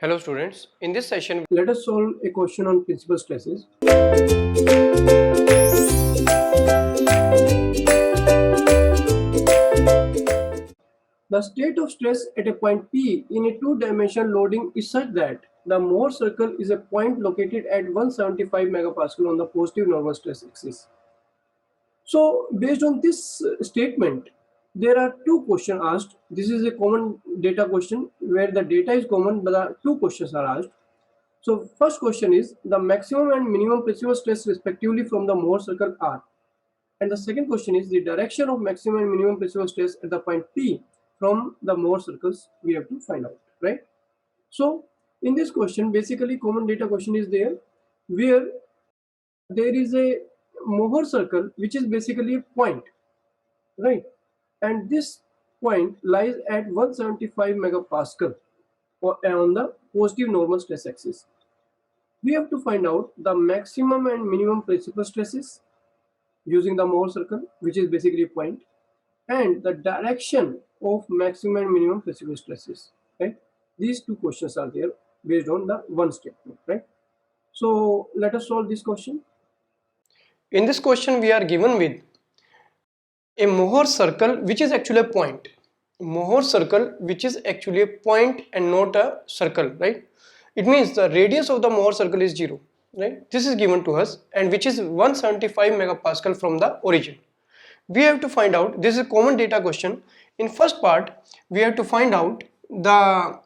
Hello students, in this session Let us solve a question on principal stresses. The state of stress at a point P in a two-dimensional loading is such that the Mohr circle is a point located at 175 megapascal on the positive normal stress axis. So based on this statement, there are two questions asked. This is a common data question where the data is common but the two questions are asked. So first question is the maximum and minimum principal stress respectively from the Mohr circle are. And the second question is the direction of maximum and minimum principal stress at the point P from the Mohr circles we have to find out, right? So in this question, basically common data question is there where there is a Mohr circle which is basically a point, right? And this point lies at 175 megapascal on the positive normal stress axis. We have to find out the maximum and minimum principal stresses using the Mohr circle, which is basically a point, and the direction of maximum and minimum principal stresses, right? These two questions are there based on the one statement, right? So let us solve this question. in this question we are given with a Mohr circle which is actually a point. Mohr circle which is actually a point and not a circle, right? It means the radius of the Mohr circle is 0, right? This is given to us and which is 175 megapascal from the origin. We have to find out, this is a common data question. In first part we have to find out the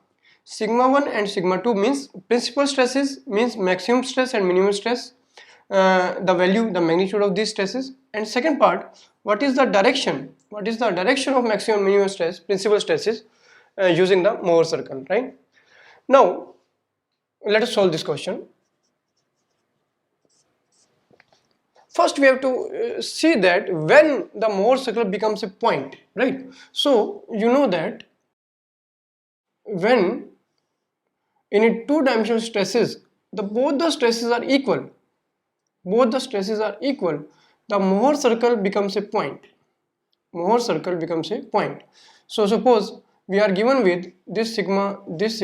sigma 1 and sigma 2 means principal stresses, means maximum stress and minimum stress, the value, the magnitude of these stresses. And second part, what is the direction of maximum and minimum stress, principal stresses using the Mohr circle, right? Now let us solve this question. First we have to see that when the Mohr circle becomes a point, right? So you know that when in a two-dimensional stresses, both the stresses are equal, the Mohr circle becomes a point. So suppose we are given with this sigma, and this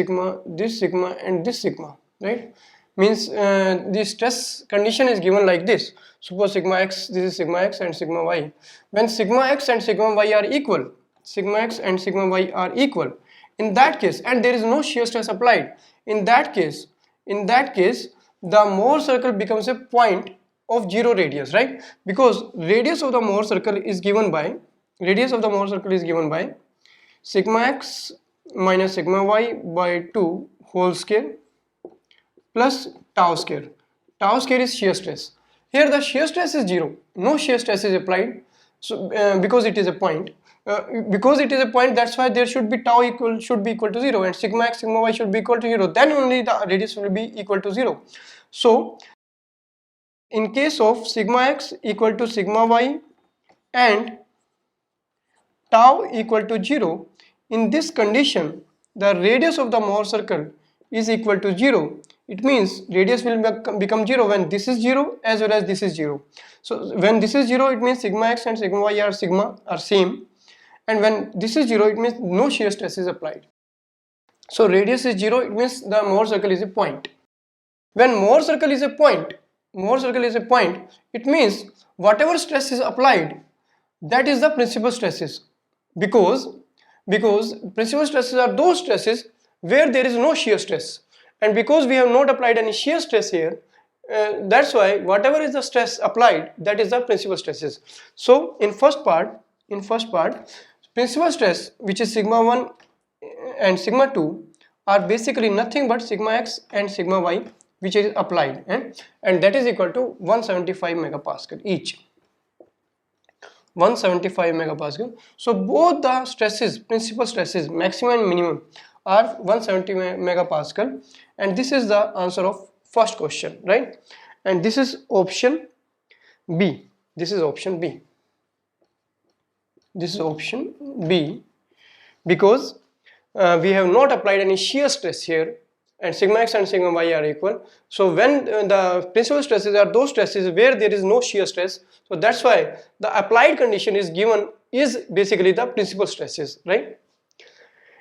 sigma, right? Means the stress condition is given like this. Suppose sigma x, this is sigma x and sigma y. When sigma x and sigma y are equal, in that case, and there is no shear stress applied, in that case the Mohr circle becomes a point of 0 radius, right? Because radius of the Mohr circle is given by sigma x minus sigma y by 2 whole square plus tau square. Tau square is shear stress. Here the shear stress is 0, no shear stress is applied. So because it is a point, that's why there should be tau should be equal to 0 and sigma x sigma y should be equal to 0, then only the radius will be equal to 0. So in case of sigma x equal to sigma y and tau equal to 0, in this condition the radius of the Mohr circle is equal to 0. It means radius will become 0 when this is 0 as well as this is 0. So when this is 0, it means sigma x and sigma y are same, and when this is 0, it means no shear stress is applied. So radius is 0, it means the Mohr circle is a point. When Mohr circle is a point, it means whatever stress is applied, that is the principal stresses, because principal stresses are those stresses where there is no shear stress, and because we have not applied any shear stress here, that's why whatever is the stress applied, that is the principal stresses. So in first part principal stress, which is sigma 1 and sigma 2, are basically nothing but sigma x and sigma y which is applied, and that is equal to 175 megapascal each. 175 megapascal. So both the stresses, principal stresses, maximum and minimum, are 170 megapascal, and this is the answer of first question, right? And this is option B. Because we have not applied any shear stress here, and sigma x and sigma y are equal. So when the principal stresses are those stresses where there is no shear stress, so that's why the applied condition is basically the principal stresses, right?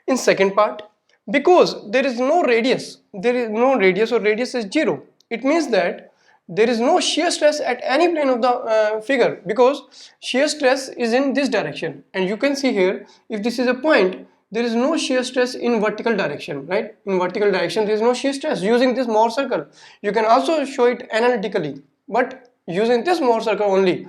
In second part, because there is no radius, or radius is 0. It means that there is no shear stress at any plane of the figure, because shear stress is in this direction, and you can see here, if this is a point, there is no shear stress in vertical direction, right? In vertical direction there is no shear stress. Using this Mohr circle, you can also show it analytically, but using this Mohr circle only,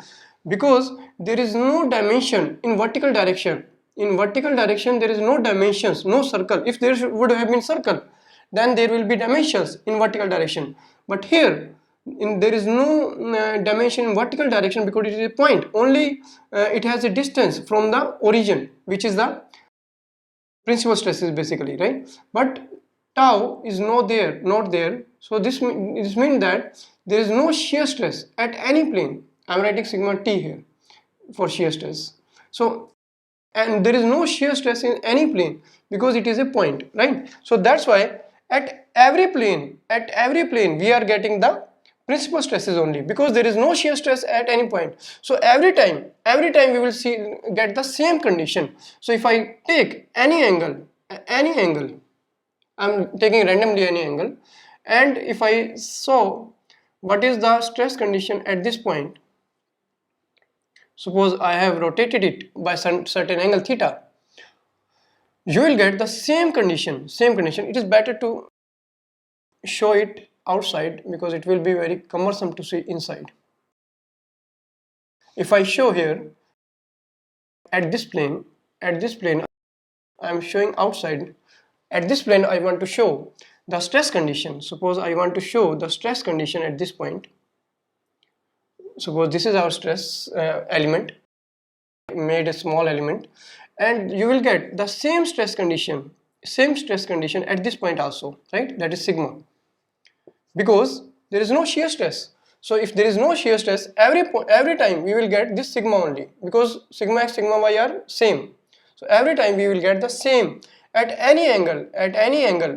because there is no dimension in vertical direction. In vertical direction there is no dimensions, no circle. If there would have been circle, then there will be dimensions in vertical direction, but here there is no dimension in vertical direction, because it is a point only. It has a distance from the origin, which is the principal stresses basically, right? But tau is not there. So this means that there is no shear stress at any plane. I am writing sigma t here for shear stress. So, and there is no shear stress in any plane, because it is a point, right? So that's why at every plane we are getting the principal stresses only, because there is no shear stress at any point. So every time we will get the same condition. So if I take any angle, I'm taking randomly any angle, and if I saw what is the stress condition at this point, suppose I have rotated it by certain angle theta, you will get the same condition. It is better to show it outside, because it will be very cumbersome to see inside. If I show here at this plane I am showing outside. At this plane I want to show the stress condition. Suppose I want to show the stress condition at this point. Suppose this is our stress element, made a small element, and you will get the same stress condition at this point also, right? That is sigma, because there is no shear stress. So if there is no shear stress, every time we will get this sigma only, because sigma x, sigma y are same. So every time we will get the same at any angle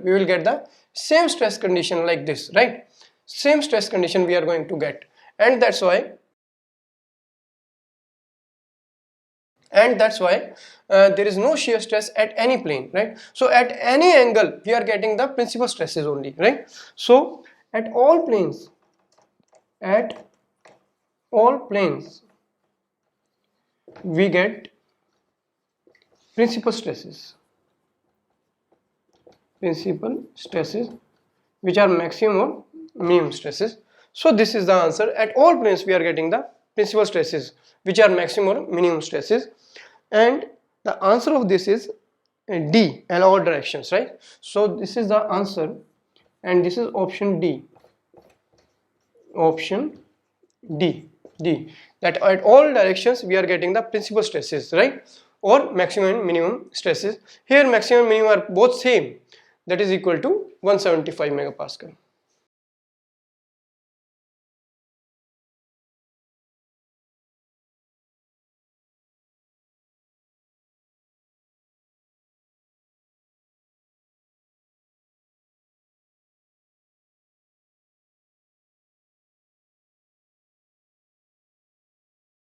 we will get the same stress condition like this, right? Same stress condition we are going to get, and that's why there is no shear stress at any plane, right? So at any angle we are getting the principal stresses only, right? So at all planes we get principal stresses which are maximum or minimum stresses. So this is the answer. At all planes we are getting the principal stresses which are maximum or minimum stresses, and the answer of this is D, in all directions, right? So this is the answer, and this is option D. That at all directions we are getting the principal stresses, right? Or maximum and minimum stresses. Here maximum and minimum are both same, that is equal to 175 megapascal.